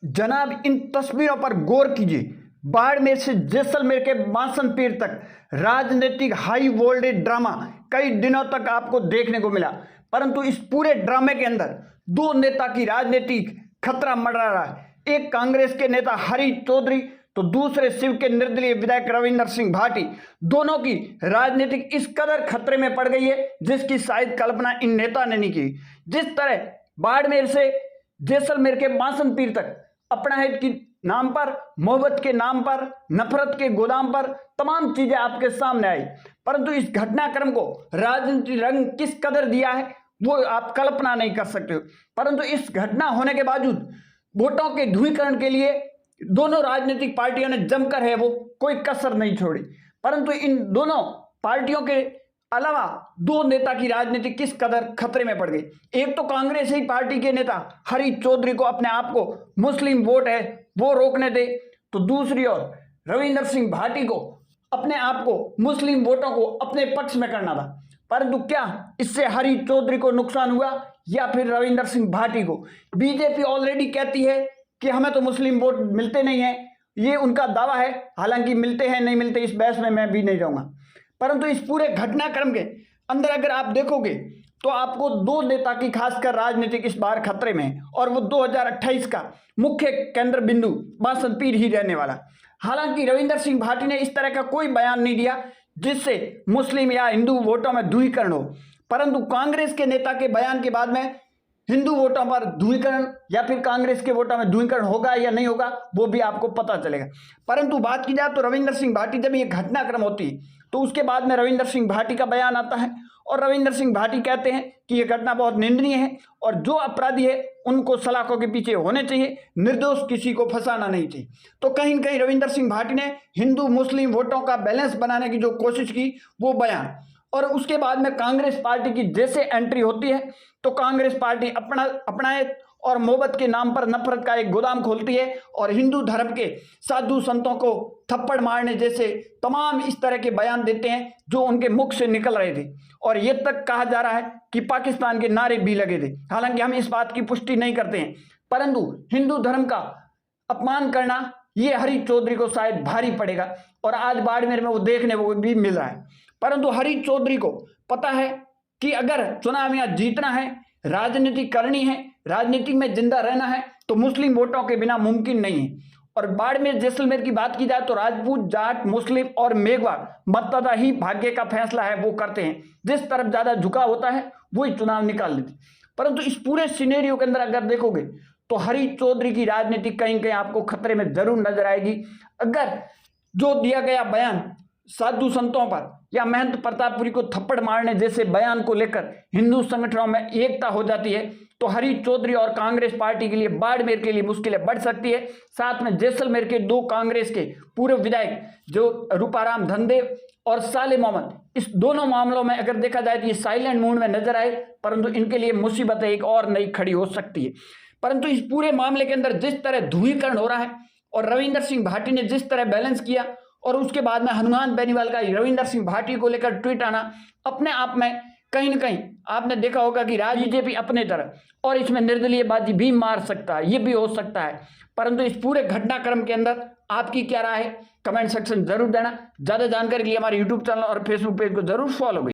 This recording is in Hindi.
जनाब इन तस्वीरों पर गौर कीजिए। बाड़मेर से जैसलमेर के बासनपीर तक राजनीतिक हाई वोल्टेज ड्रामा कई दिनों तक आपको देखने को मिला, परंतु इस पूरे ड्रामे के अंदर दो नेता की राजनीतिक खतरा मंडरा रहा है। एक कांग्रेस के नेता हरीश चौधरी तो दूसरे शिव के निर्दलीय विधायक रविंदर सिंह भाटी। दोनों की राजनीतिक इस कदर खतरे में पड़ गई है जिसकी शायद कल्पना इन नेता ने नहीं की। जिस तरह बाड़मेर से जैसलमेर के बासनपीर तक अपनाहित के नाम पर, मोहब्बत के नाम पर, नफरत के गोदाम पर तमाम चीजें आपके सामने आई, परंतु इस घटनाक्रम को राजनीतिक रंग किस कदर दिया है वो आप कल्पना नहीं कर सकते हो। परंतु इस घटना होने के बावजूद वोटों के ध्रुवीकरण के लिए दोनों राजनीतिक पार्टियों ने जमकर है वो कोई कसर नहीं छोड़ी। परंतु इन दोनों पार्टियों के अलावा दो नेता की राजनीति किस कदर खतरे में पड़ गई। एक तो कांग्रेस ही पार्टी के नेता हरीश चौधरी को अपने आप को मुस्लिम वोट है वो रोकने दे, तो दूसरी ओर रविंदर सिंह भाटी को अपने आप को मुस्लिम वोटों को अपने पक्ष में करना था। परंतु क्या इससे हरीश चौधरी को नुकसान हुआ या फिर रविंदर सिंह भाटी को? बीजेपी ऑलरेडी कहती है कि हमें तो मुस्लिम वोट मिलते नहीं है, ये उनका दावा है। हालांकि मिलते हैं नहीं मिलते इस बहस में मैं भी नहीं जाऊंगा, परंतु इस पूरे घटनाक्रम के अंदर अगर आप देखोगे तो आपको दो नेता की खासकर राजनीतिक इस बार खतरे में है और वो 2028 का मुख्य केंद्र बिंदु बासनपीर ही रहने वाला। हालांकि रविंदर सिंह भाटी ने इस तरह का कोई बयान नहीं दिया जिससे मुस्लिम या हिंदू वोटों में ध्रुवीकरण हो, परंतु कांग्रेस के नेता के बयान के बाद में हिंदू वोटों पर ध्रुवीकरण या फिर कांग्रेस के वोटों में ध्रुवीकरण होगा या नहीं होगा वो भी आपको पता चलेगा। परंतु बात की जाए तो रविंदर सिंह भाटी जब ये घटनाक्रम होती है तो उसके बाद में रविंदर सिंह भाटी का बयान आता है और रविंदर सिंह भाटी कहते हैं कि यह घटना बहुत निंदनीय है और जो अपराधी है उनको सलाखों के पीछे होने चाहिए, निर्दोष किसी को फंसाना नहीं चाहिए। तो कहीं न कहीं रविंदर सिंह भाटी ने हिंदू मुस्लिम वोटों का बैलेंस बनाने की जो कोशिश की वो बयान, और उसके बाद में कांग्रेस पार्टी की जैसे एंट्री होती है तो कांग्रेस पार्टी अपनाए और मोहब्बत के नाम पर नफरत का एक गोदाम खोलती है और हिंदू धर्म के साधु संतों को थप्पड़ मारने जैसे तमाम इस तरह के बयान देते हैं जो उनके मुख से निकल रहे थे, और ये तक कहा जा रहा है कि पाकिस्तान के नारे भी लगे थे। हालांकि हम इस बात की पुष्टि नहीं करते हैं, परंतु हिंदू धर्म का अपमान करना ये हरीश चौधरी को शायद भारी पड़ेगा और आज बाड़मेर में वो देखने को भी मिल रहा है। परंतु हरीश चौधरी को पता है कि अगर चुनाव यहाँ जीतना है, राजनीति करनी है, राजनीति में जिंदा रहना है तो मुस्लिम वोटों के बिना मुमकिन नहीं है। और बाड़मेर जैसलमेर की बात की जाए तो राजपूत, जाट, मुस्लिम और मेघवाल मतदाता ही भाग्य का फैसला है वो करते हैं, जिस तरफ ज्यादा झुकाव होता है वही चुनाव निकाल लेते। परंतु इस पूरे सिनेरियो के अंदर अगर देखोगे तो हरीश चौधरी की राजनीति कहीं कहीं आपको खतरे में जरूर नजर आएगी। अगर जो दिया गया बयान साधु संतों पर या महंत प्रतापपुरी को थप्पड़ मारने जैसे बयान को लेकर हिंदू संगठनों में एकता हो जाती है तो हरीश चौधरी और कांग्रेस पार्टी के लिए बाड़मेर के लिए मुश्किलें बढ़ सकती है। साथ में जैसलमेर के दो कांग्रेस के पूर्व विधायक जो रूपाराम धनदेव और साले मोहम्मद, इस दोनों मामलों में अगर देखा जाए तो ये साइलेंट मूड में नजर आए, परंतु इनके लिए मुसीबतें एक और नई खड़ी हो सकती है। परंतु इस पूरे मामले के अंदर जिस तरह ध्रुवीकरण हो रहा है और रविंदर सिंह भाटी ने जिस तरह बैलेंस किया और उसके बाद में हनुमान बेनीवाल का रविंदर सिंह भाटी को लेकर ट्वीट आना, अपने आप में कहीं न कहीं आपने देखा होगा कि बीजेपी अपने तरफ और इसमें निर्दलीय बाजी भी मार सकता है, ये भी हो सकता है। परंतु इस पूरे घटनाक्रम के अंदर आपकी क्या राय है कमेंट सेक्शन जरूर देना। ज्यादा जानकारी के लिए हमारे यूट्यूब चैनल और फेसबुक पेज को जरूर फॉलो करें।